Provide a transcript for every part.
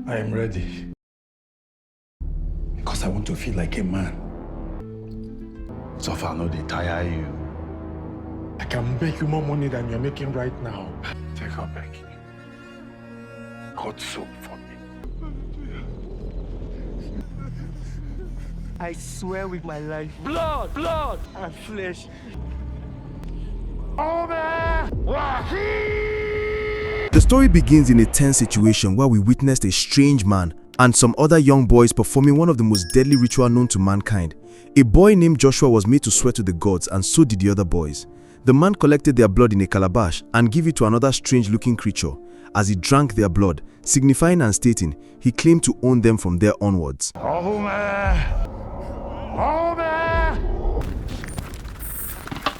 I am ready. Because I want to feel like a man. So far, no, they tire you. I can make you more money than you're making right now. Take her back. Cut soap for me. I swear with my life, blood, and flesh. The story begins in a tense situation where we witnessed a strange man and some other young boys performing one of the most deadly rituals known to mankind. A boy named Joshua was made to swear to the gods, and so did the other boys. The man collected their blood in a calabash and gave it to another strange-looking creature. As he drank their blood, signifying and stating, he claimed to own them from there onwards.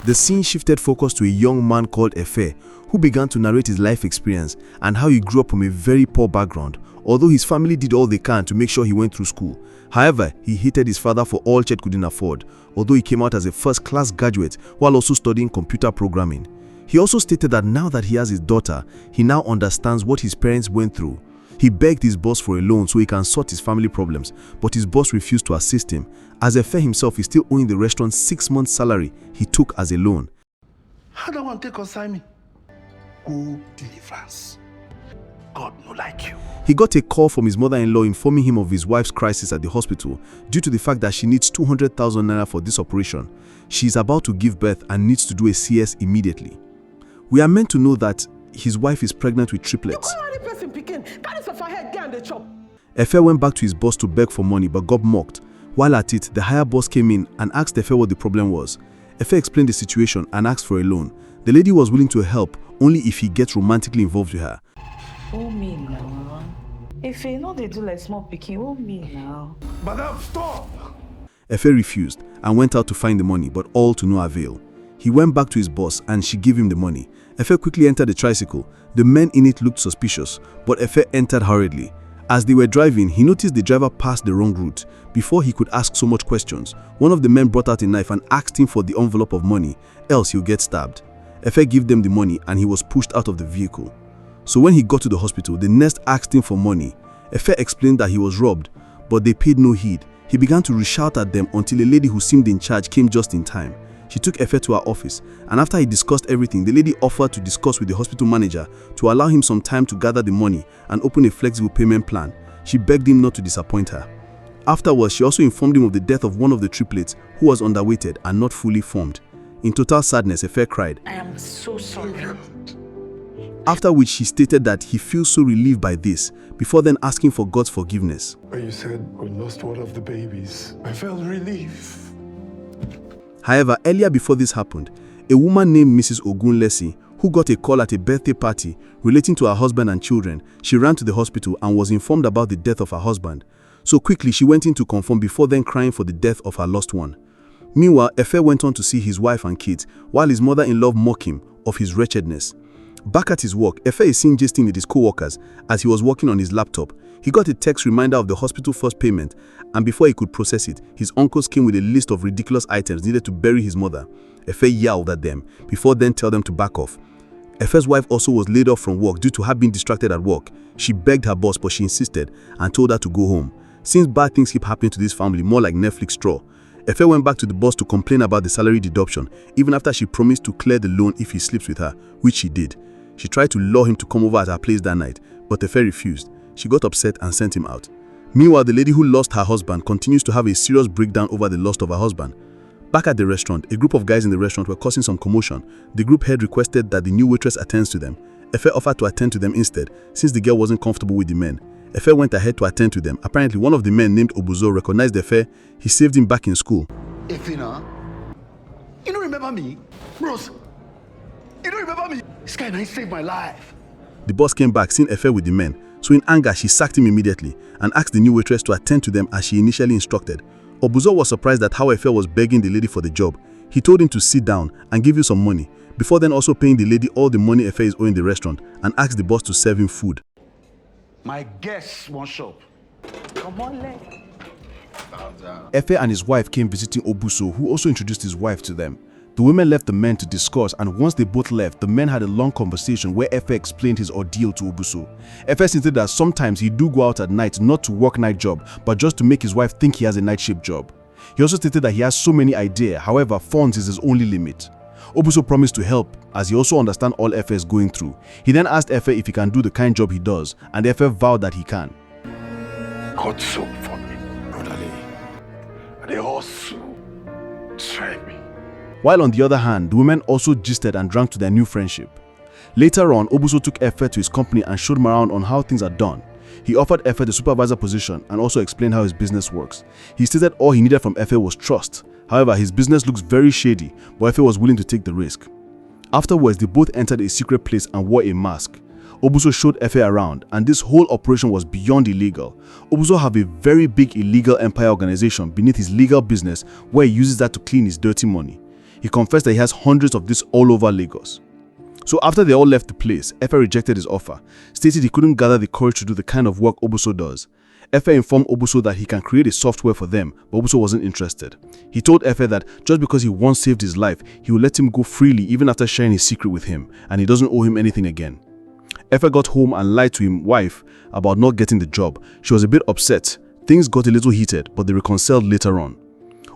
The scene shifted focus to a young man called Effair, who began to narrate his life experience and how he grew up from a very poor background, although his family did all they can to make sure he went through school. However, he hated his father for all Chet couldn't afford, although he came out as a first-class graduate while also studying computer programming. He also stated that now that he has his daughter, he now understands what his parents went through. He begged his boss for a loan so he can sort his family problems, but his boss refused to assist him, as Effair himself is still owing the restaurant 6 months' salary he took as a loan. How do I want to consign me? Go deliverance. God no like you. He got a call from his mother-in-law informing him of his wife's crisis at the hospital due to the fact that she needs 200,000 naira for this operation. She is about to give birth and needs to do a CS immediately. We are meant to know that his wife is pregnant with triplets. Effair went back to his boss to beg for money but got mocked. While at it, the higher boss came in and asked Effair what the problem was. Effair explained the situation and asked for a loan. The lady was willing to help only if he gets romantically involved with her. Oh me now. If you know they do like small picking, oh me now. Madam, stop! Effair refused and went out to find the money, but all to no avail. He went back to his boss and she gave him the money. Effair quickly entered the tricycle. The men in it looked suspicious, but Effair entered hurriedly. As they were driving, he noticed the driver passed the wrong route. Before he could ask so much questions, one of the men brought out a knife and asked him for the envelope of money, else he'll get stabbed. Effair gave them the money and he was pushed out of the vehicle. So when he got to the hospital, the nurse asked him for money. Effair explained that he was robbed, but they paid no heed. He began to reshout at them until a lady who seemed in charge came just in time. She took Effair to her office, and after he discussed everything, the lady offered to discuss with the hospital manager to allow him some time to gather the money and open a flexible payment plan. She begged him not to disappoint her. Afterwards, she also informed him of the death of one of the triplets who was underweighted and not fully formed. In total sadness, Effair cried. I am so sorry. After which he stated that he feels so relieved by this, before then asking for God's forgiveness. When you said we lost one of the babies, I felt relief. However, earlier before this happened, a woman named Mrs. Ogunlesi, who got a call at a birthday party relating to her husband and children, she ran to the hospital and was informed about the death of her husband. So quickly she went in to confirm before then crying for the death of her lost one. Meanwhile, Effair went on to see his wife and kids, while his mother-in-law mocked him of his wretchedness. Back at his work, Effair is seen gisting with his co-workers as he was working on his laptop. He got a text reminder of the hospital first payment, and before he could process it, his uncles came with a list of ridiculous items needed to bury his mother. Effair yelled at them, before then tell them to back off. Effair's wife also was laid off from work due to her being distracted at work. She begged her boss, but she insisted and told her to go home. Since bad things keep happening to this family, more like Netflix straw, Effair went back to the boss to complain about the salary deduction, even after she promised to clear the loan if he sleeps with her, which she did. She tried to lure him to come over at her place that night, but Effair refused. She got upset and sent him out. Meanwhile, the lady who lost her husband continues to have a serious breakdown over the loss of her husband. Back at the restaurant, a group of guys in the restaurant were causing some commotion. The group head requested that the new waitress attends to them. Effair offered to attend to them instead, since the girl wasn't comfortable with the men. Effair went ahead to attend to them. Apparently, one of the men named Obuzo recognized Effair. He saved him back in school. Effair, you don't remember me? Bros, you don't remember me? This guy saved my life. The boss came back, seeing Effair with the men. So in anger, she sacked him immediately and asked the new waitress to attend to them as she initially instructed. Obuzo was surprised at how Effair was begging the lady for the job. He told him to sit down and give you some money, before then also paying the lady all the money Effair is owing the restaurant, and asked the boss to serve him food. My guests want shop. Come on, leg. Effair and his wife came visiting Obuso, who also introduced his wife to them. The women left the men to discuss, and once they both left, the men had a long conversation where Effair explained his ordeal to Obuso. Effair stated that sometimes he do go out at night not to work night job, but just to make his wife think he has a night shift job. He also stated that he has so many ideas, however, funds is his only limit. Obuso promised to help, as he also understands all Effair is going through. He then asked Effair if he can do the kind job he does, and Effair vowed that he can. God so for me, brotherly. And they also try me. While on the other hand, the women also gisted and drank to their new friendship. Later on, Obuso took Effair to his company and showed him around on how things are done. He offered Effair the supervisor position and also explained how his business works. He stated all he needed from Effair was trust. However, his business looks very shady, but Effair was willing to take the risk. Afterwards, they both entered a secret place and wore a mask. Obuso showed Effair around, and this whole operation was beyond illegal. Obuso have a very big illegal empire organization beneath his legal business where he uses that to clean his dirty money. He confessed that he has hundreds of this all over Lagos. So after they all left the place, Effair rejected his offer, stated he couldn't gather the courage to do the kind of work Obuso does. Effair informed Obuso that he can create a software for them, but Obuso wasn't interested. He told Effair that just because he once saved his life, he will let him go freely even after sharing his secret with him, and he doesn't owe him anything again. Effair got home and lied to his wife about not getting the job. She was a bit upset. Things got a little heated, but they reconciled later on.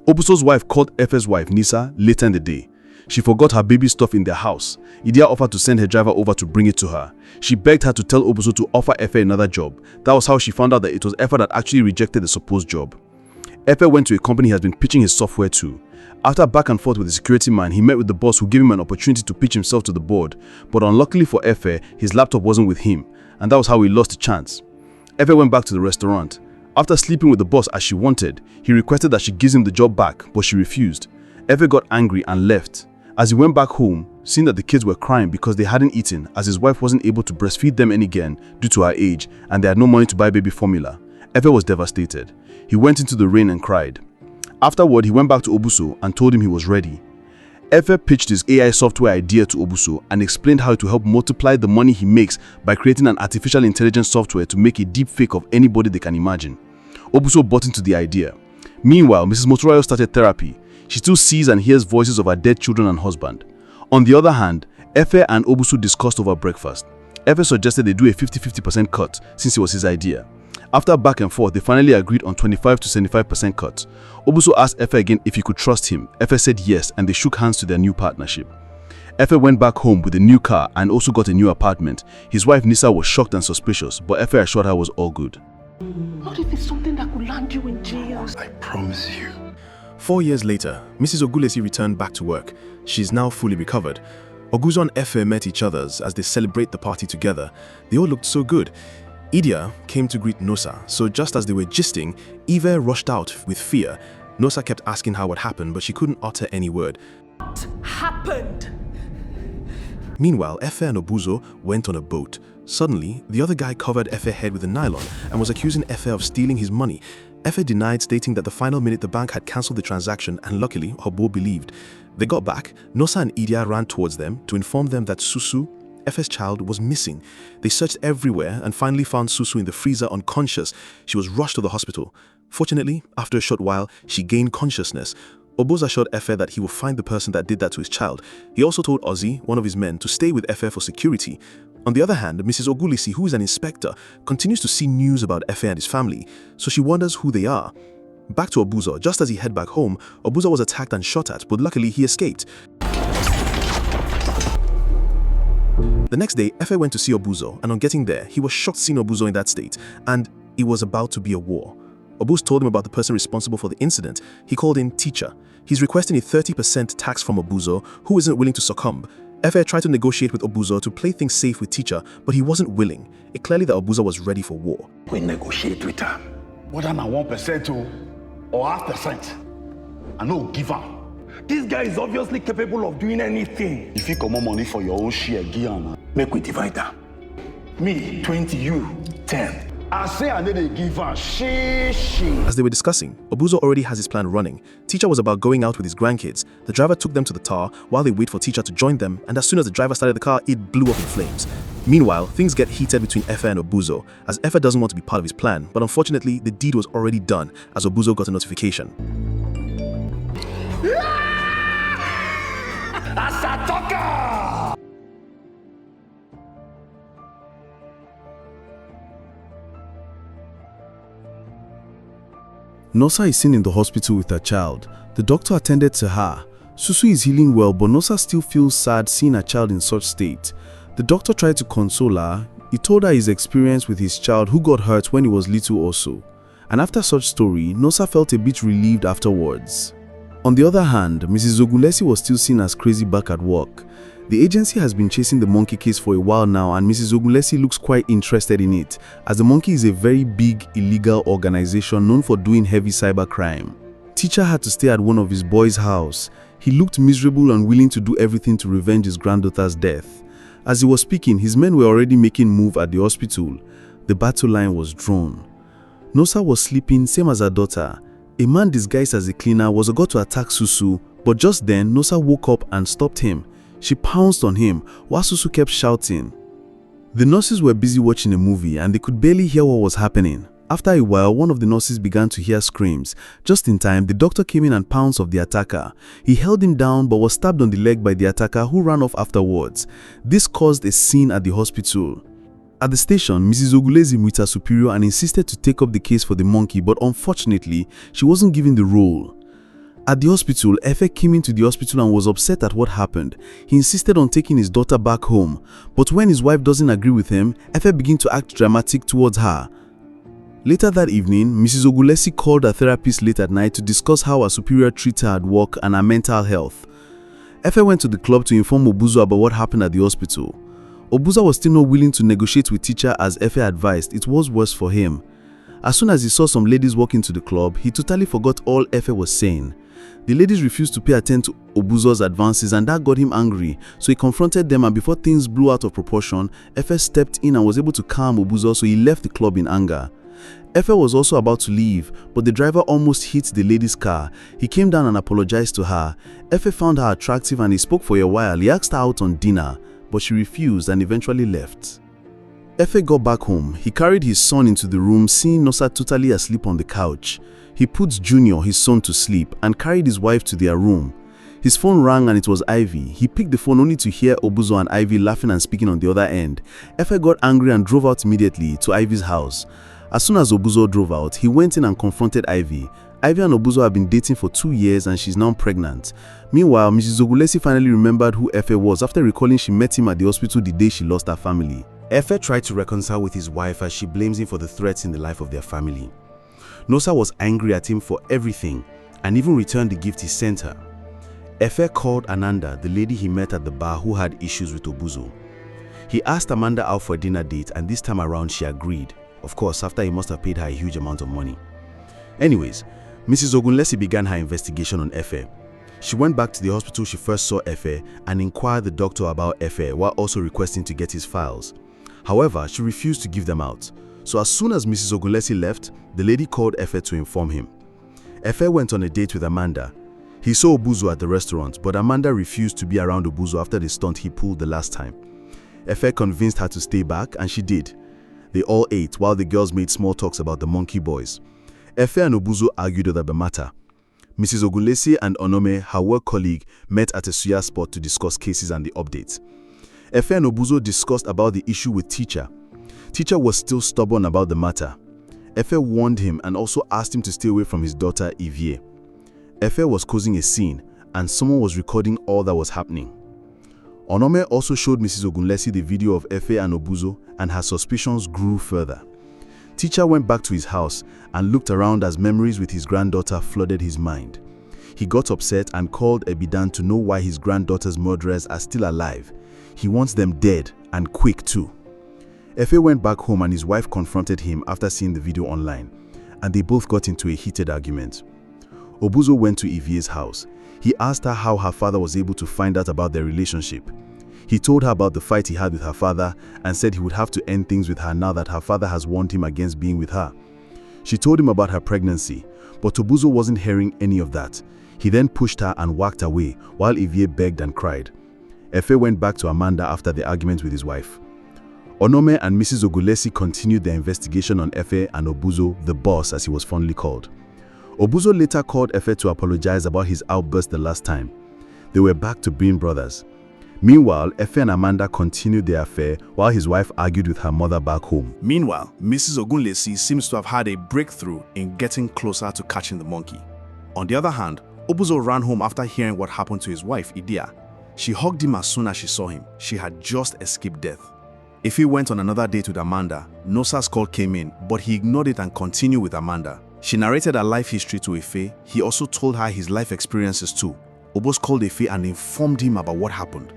Obuso's wife called Effair's wife, Nisa, later in the day. She forgot her baby stuff in their house. Idia offered to send her driver over to bring it to her. She begged her to tell Obuso to offer Effair another job. That was how she found out that it was Effair that actually rejected the supposed job. Effair went to a company he has been pitching his software to. After back and forth with the security man, he met with the boss who gave him an opportunity to pitch himself to the board. But unluckily for Effair, his laptop wasn't with him, and that was how he lost the chance. Effair went back to the restaurant. After sleeping with the boss as she wanted, he requested that she gives him the job back, but she refused. Effair got angry and left. As he went back home, seeing that the kids were crying because they hadn't eaten, as his wife wasn't able to breastfeed them again due to her age, and they had no money to buy baby formula, Effair was devastated. He went into the rain and cried. Afterward, he went back to Obuso and told him he was ready. Effair pitched his AI software idea to Obuso and explained how it will help multiply the money he makes by creating an artificial intelligence software to make a deep fake of anybody they can imagine. Obuso bought into the idea. Meanwhile, Mrs. Motorayo started therapy. She still sees and hears voices of her dead children and husband. On the other hand, Effair and Obuso discussed over breakfast. Effair suggested they do a 50-50% cut since it was his idea. After back and forth, they finally agreed on 25 to 75% cut. Obuso asked Effair again if he could trust him. Effair said yes, and they shook hands to their new partnership. Effair went back home with a new car and also got a new apartment. His wife Nisa was shocked and suspicious, but Effair assured her was all good. What if it's something that could land you in jail? I promise you. 4 years later, Mrs. Ogulesi returned back to work. She is now fully recovered. Oguzo and Effair met each other as they celebrate the party together. They all looked so good. Idia came to greet Nosa, so just as they were gisting, Eva rushed out with fear. Nosa kept asking her what happened, but she couldn't utter any word. What happened? Meanwhile, Effair and Obuzo went on a boat. Suddenly, the other guy covered Effair's head with a nylon and was accusing Effair of stealing his money. Effair denied, stating that the final minute the bank had cancelled the transaction, and luckily, Hobo believed. They got back. Nosa and Idia ran towards them to inform them that Susu, Effair's child, was missing. They searched everywhere and finally found Susu in the freezer unconscious. She was rushed to the hospital. Fortunately, after a short while, she gained consciousness. Oboz assured Effair that he will find the person that did that to his child. He also told Ozzy, one of his men, to stay with Effair for security. On the other hand, Mrs. Ogulisi, who is an inspector, continues to see news about Effair and his family, so she wonders who they are. Back to Obuzo. Just as he head back home, Obuzo was attacked and shot at, but luckily he escaped. The next day, Effair went to see Obuzo, and on getting there, he was shocked seeing Obuzo in that state, and it was about to be a war. Obuz told him about the person responsible for the incident. He called in Teacher. He's requesting a 30% tax from Obuzo, who isn't willing to succumb. Effair tried to negotiate with Obuzo to play things safe with Teacher, but he wasn't willing. It clearly that Obuzo was ready for war. We negotiate with her. Whether na 1% or 0.5%. I no give her. This guy is obviously capable of doing anything. If you come more money for your own share, Guyana, make we divide her. Me, 20, you, 10. I say I need to give her she. As they were discussing, Obuzo already has his plan running. Teacher was about going out with his grandkids. The driver took them to the tower while they wait for Teacher to join them, and as soon as the driver started the car, it blew up in flames. Meanwhile, things get heated between Effair and Obuzo, as Effair doesn't want to be part of his plan, but unfortunately, the deed was already done as Obuzo got a notification. Nosa is seen in the hospital with her child. The doctor attended to her. Susu is healing well, but Nosa still feels sad seeing her child in such state. The doctor tried to console her. He told her his experience with his child who got hurt when he was little also. And after such story, Nosa felt a bit relieved afterwards. On the other hand, Mrs. Ogunlesi was still seen as crazy back at work. The agency has been chasing the monkey case for a while now, and Mrs. Ogunlesi looks quite interested in it, as the monkey is a very big illegal organization known for doing heavy cybercrime. Teacher had to stay at one of his boys' house. He looked miserable and willing to do everything to revenge his granddaughter's death. As he was speaking, his men were already making move at the hospital. The battle line was drawn. Nosa was sleeping, same as her daughter. A man disguised as a cleaner was about to attack Susu, but just then Nosa woke up and stopped him. She pounced on him while Susu kept shouting. The nurses were busy watching a movie and they could barely hear what was happening. After a while, one of the nurses began to hear screams. Just in time, the doctor came in and pounced on the attacker. He held him down but was stabbed on the leg by the attacker, who ran off afterwards. This caused a scene at the hospital. At the station, Mrs. Ogunlesi met her superior and insisted to take up the case for the monkey, but unfortunately, she wasn't given the role. At the hospital, Effair came into the hospital and was upset at what happened. He insisted on taking his daughter back home, but when his wife doesn't agree with him, Effair began to act dramatic towards her. Later that evening, Mrs. Ogunlesi called her therapist late at night to discuss how her superior treated her at work and her mental health. Effair went to the club to inform Obuzo about what happened at the hospital. Obuzo was still not willing to negotiate with teacher, as Effair advised it was worse for him. As soon as he saw some ladies walk into the club, he totally forgot all Effair was saying. The ladies refused to pay attention to Obuzo's advances, and that got him angry, so he confronted them, and before things blew out of proportion, Effair stepped in and was able to calm Obuzo, so he left the club in anger. Effair was also about to leave, but the driver almost hit the lady's car. He came down and apologized to her. Effair found her attractive and he spoke for a while. He asked her out on dinner, but she refused and eventually left. Effair got back home. He carried his son into the room, seeing Nosa totally asleep on the couch. He put Junior, his son, to sleep and carried his wife to their room. His phone rang and it was Ivy. He picked the phone only to hear Obuzo and Ivy laughing and speaking on the other end. Effair got angry and drove out immediately to Ivy's house. As soon as Obuzo drove out, he went in and confronted Ivy. Ivy and Obuzo have been dating for 2 years and she's now pregnant. Meanwhile, Mrs. Ogunlesi finally remembered who Effair was after recalling she met him at the hospital the day she lost her family. Effair tried to reconcile with his wife as she blames him for the threats in the life of their family. Nosa was angry at him for everything and even returned the gift he sent her. Effair called Ananda, the lady he met at the bar who had issues with Obuzo. He asked Amanda out for a dinner date and this time around she agreed. Of course, after he must have paid her a huge amount of money. Anyways, Mrs. Ogunlesi began her investigation on Effair. She went back to the hospital she first saw Effair and inquired the doctor about Effair while also requesting to get his files. However, she refused to give them out. So as soon as Mrs. Ogunlesi left, the lady called Effair to inform him. Effair went on a date with Amanda. He saw Obuzo at the restaurant, but Amanda refused to be around Obuzo after the stunt he pulled the last time. Effair convinced her to stay back and she did. They all ate while the girls made small talks about the monkey boys. Effair and Obuzo argued over the matter. Mrs. Ogunlesi and Onome, her work colleague, met at a suya spot to discuss cases and the updates. Effair and Obuzo discussed about the issue with teacher. Teacher was still stubborn about the matter. Effair warned him and also asked him to stay away from his daughter Evie. Effair was causing a scene and someone was recording all that was happening. Onome also showed Mrs. Ogunlesi the video of Effair and Obuzo and her suspicions grew further. Teacher went back to his house and looked around as memories with his granddaughter flooded his mind. He got upset and called Ebidan to know why his granddaughter's murderers are still alive. He wants them dead and quick too. Effair went back home and his wife confronted him after seeing the video online, and they both got into a heated argument. Obuzo went to Evie's house. He asked her how her father was able to find out about their relationship. He told her about the fight he had with her father and said he would have to end things with her now that her father has warned him against being with her. She told him about her pregnancy, but Obuzo wasn't hearing any of that. He then pushed her and walked away while Evie begged and cried. Effair went back to Amanda after the argument with his wife. Onome and Mrs. Ogunlesi continued their investigation on Effair and Obuzo, the boss as he was fondly called. Obuzo later called Effair to apologize about his outburst the last time. They were back to being brothers. Meanwhile, Effair and Amanda continued their affair while his wife argued with her mother back home. Meanwhile, Mrs. Ogunlesi seems to have had a breakthrough in getting closer to catching the monkey. On the other hand, Obuzo ran home after hearing what happened to his wife, Idia. She hugged him as soon as she saw him. She had just escaped death. Effair went on another date with Amanda. Nosa's call came in, but he ignored it and continued with Amanda. She narrated her life history to Effair. He also told her his life experiences too. Obos called Effair and informed him about what happened.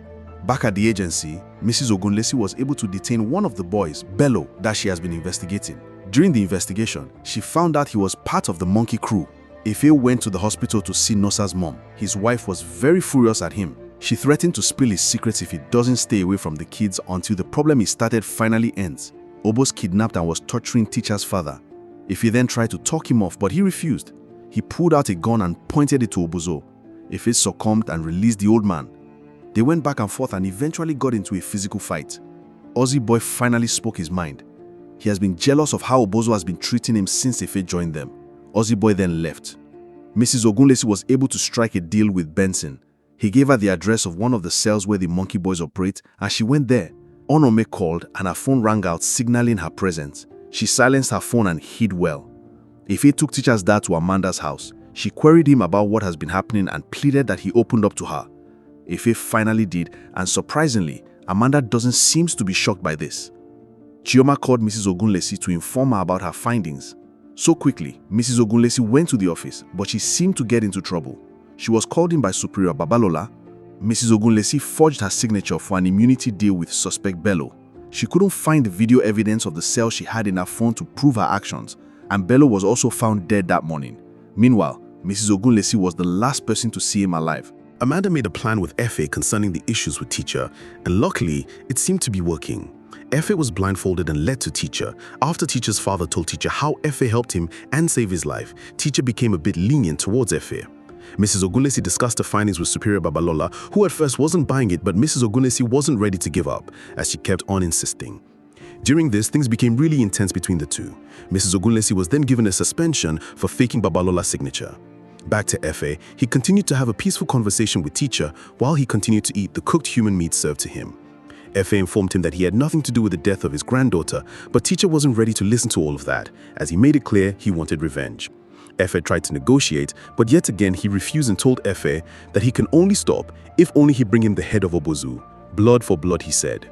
Back at the agency, Mrs. Ogunlesi was able to detain one of the boys, Bello, that she has been investigating. During the investigation, she found out he was part of the monkey crew. Effair went to the hospital to see Nosa's mom. His wife was very furious at him. She threatened to spill his secrets if he doesn't stay away from the kids until the problem he started finally ends. Obos kidnapped and was torturing teacher's father. Effair then tried to talk him off, but he refused. He pulled out a gun and pointed it to Obuzo. Effair succumbed and released the old man. They went back and forth and eventually got into a physical fight. Ozzy Boy finally spoke his mind. He has been jealous of how Obuzo has been treating him since Effair joined them. Ozzy Boy then left. Mrs. Ogunlesi was able to strike a deal with Benson. He gave her the address of one of the cells where the monkey boys operate, and she went there. Onome called and her phone rang out, signaling her presence. She silenced her phone and hid well. Effair took teacher's dad to Amanda's house. She queried him about what has been happening and pleaded that he opened up to her. Effair finally did, and surprisingly, Amanda doesn't seem to be shocked by this. Chioma called Mrs. Ogunlesi to inform her about her findings. So quickly, Mrs. Ogunlesi went to the office, but she seemed to get into trouble. She was called in by Superior Babalola. Mrs. Ogunlesi forged her signature for an immunity deal with suspect Bello. She couldn't find the video evidence of the cell she had in her phone to prove her actions, and Bello was also found dead that morning. Meanwhile, Mrs. Ogunlesi was the last person to see him alive. Amanda made a plan with Effair concerning the issues with teacher, and luckily, it seemed to be working. Effair was blindfolded and led to teacher. After teacher's father told teacher how Effair helped him and save his life, teacher became a bit lenient towards Effair. Mrs. Ogunlesi discussed the findings with Superior Babalola, who at first wasn't buying it, but Mrs. Ogunlesi wasn't ready to give up, as she kept on insisting. During this, things became really intense between the two. Mrs. Ogunlesi was then given a suspension for faking Babalola's signature. Back to Effair, he continued to have a peaceful conversation with teacher while he continued to eat the cooked human meat served to him. Effair informed him that he had nothing to do with the death of his granddaughter, but teacher wasn't ready to listen to all of that, as he made it clear he wanted revenge. Effair tried to negotiate, but yet again he refused and told Effair that he can only stop if only he bring him the head of Obuzo. Blood for blood, he said.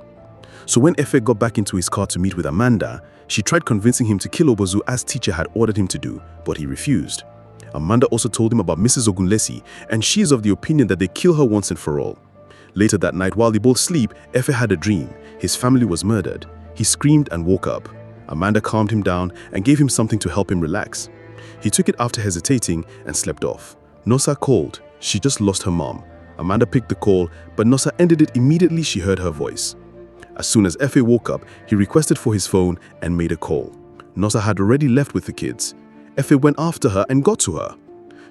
So when Effair got back into his car to meet with Amanda, she tried convincing him to kill Obuzo as teacher had ordered him to do, but he refused. Amanda also told him about Mrs. Ogunlesi, and she is of the opinion that they kill her once and for all. Later that night, while they both sleep, Effair had a dream. His family was murdered. He screamed and woke up. Amanda calmed him down and gave him something to help him relax. He took it after hesitating and slept off. Nosa called. She just lost her mom. Amanda picked the call, but Nosa ended it immediately she heard her voice. As soon as Effair woke up, he requested for his phone and made a call. Nosa had already left with the kids. Effair went after her and got to her.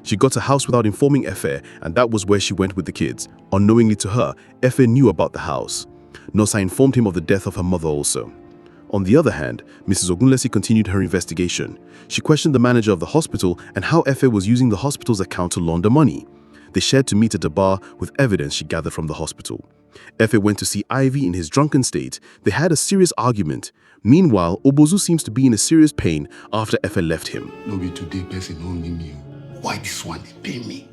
She got a house without informing Effair, and that was where she went with the kids. Unknowingly to her, Effair knew about the house. Nosa informed him of the death of her mother also. On the other hand, Mrs. Ogunlesi continued her investigation. She questioned the manager of the hospital and how Effair was using the hospital's account to launder money. They shared to meet at a bar with evidence she gathered from the hospital. Effair went to see Ivy in his drunken state. They had a serious argument. Meanwhile, Obuzo seems to be in a serious pain after Effair left him. No be today person only me. Why this one they pay me?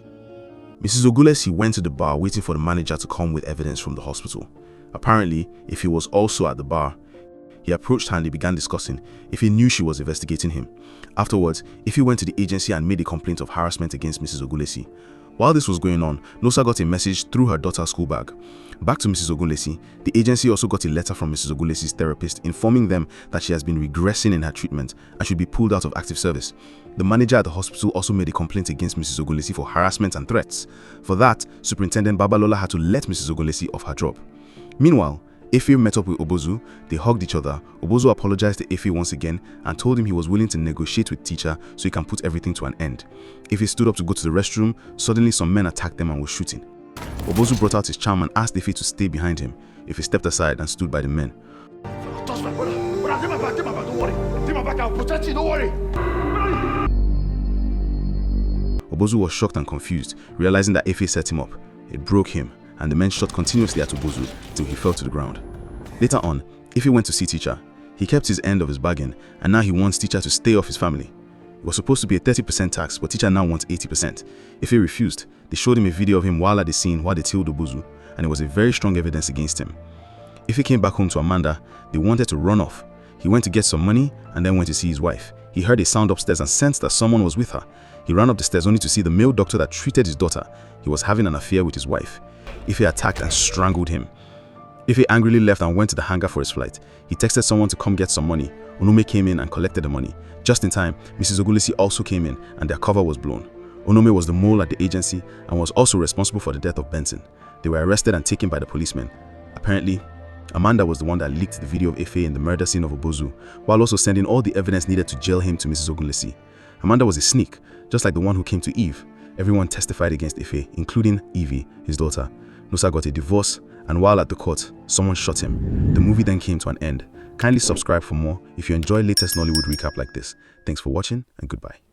Mrs. Ogunlesi went to the bar waiting for the manager to come with evidence from the hospital. Apparently, if he was also at the bar, he approached her and they began discussing if he knew she was investigating him. Afterwards, if he went to the agency and made a complaint of harassment against Mrs. Ogunlesi. While this was going on, Nosa got a message through her daughter's school bag. Back to Mrs. Ogunlesi, the agency also got a letter from Mrs. Ogunlesi's therapist informing them that she has been regressing in her treatment and should be pulled out of active service. The manager at the hospital also made a complaint against Mrs. Ogunlesi for harassment and threats. For that, Superintendent Babalola had to let Mrs. Ogunlesi off her job. Meanwhile, Effair met up with Obuzo. They hugged each other. Obuzo apologized to Effair once again and told him he was willing to negotiate with teacher so he can put everything to an end. Effair stood up to go to the restroom. Suddenly, some men attacked them and were shooting. Obuzo brought out his charm and asked Effair to stay behind him. Effair stepped aside and stood by the men. Touch my brother. Brother, take my back, don't worry. Take my back, I'll protect you, don't worry. Obuzo was shocked and confused, realizing that Effair set him up. It broke him. and the men shot continuously at Obuzu till he fell to the ground. Later on, Effair went to see Teacher. He kept his end of his bargain, and now he wants Teacher to stay off his family. It was supposed to be a 30% tax, but Teacher now wants 80%. Effair refused. They showed him a video of him while at the scene while they killed Obuzu, and it was a very strong evidence against him. Effair came back home to Amanda. They wanted to run off. He went to get some money and then went to see his wife. He heard a sound upstairs and sensed that someone was with her. He ran up the stairs only to see the male doctor that treated his daughter. He was having an affair with his wife. Effair attacked and strangled him. Effair angrily left and went to the hangar for his flight. He texted someone to come get some money. Onome came in and collected the money. Just in time, Mrs. Ogunlesi also came in and their cover was blown. Onome was the mole at the agency and was also responsible for the death of Benson. They were arrested and taken by the policemen. Apparently, Amanda was the one that leaked the video of Effair in the murder scene of Obuzu, while also sending all the evidence needed to jail him to Mrs. Ogunlesi. Amanda was a sneak, just like the one who came to Eve. Everyone testified against Effair, including Evie, his daughter. Nusa got a divorce, and while at the court, someone shot him. The movie then came to an end. Kindly subscribe for more if you enjoy latest Nollywood recap like this. Thanks for watching and goodbye.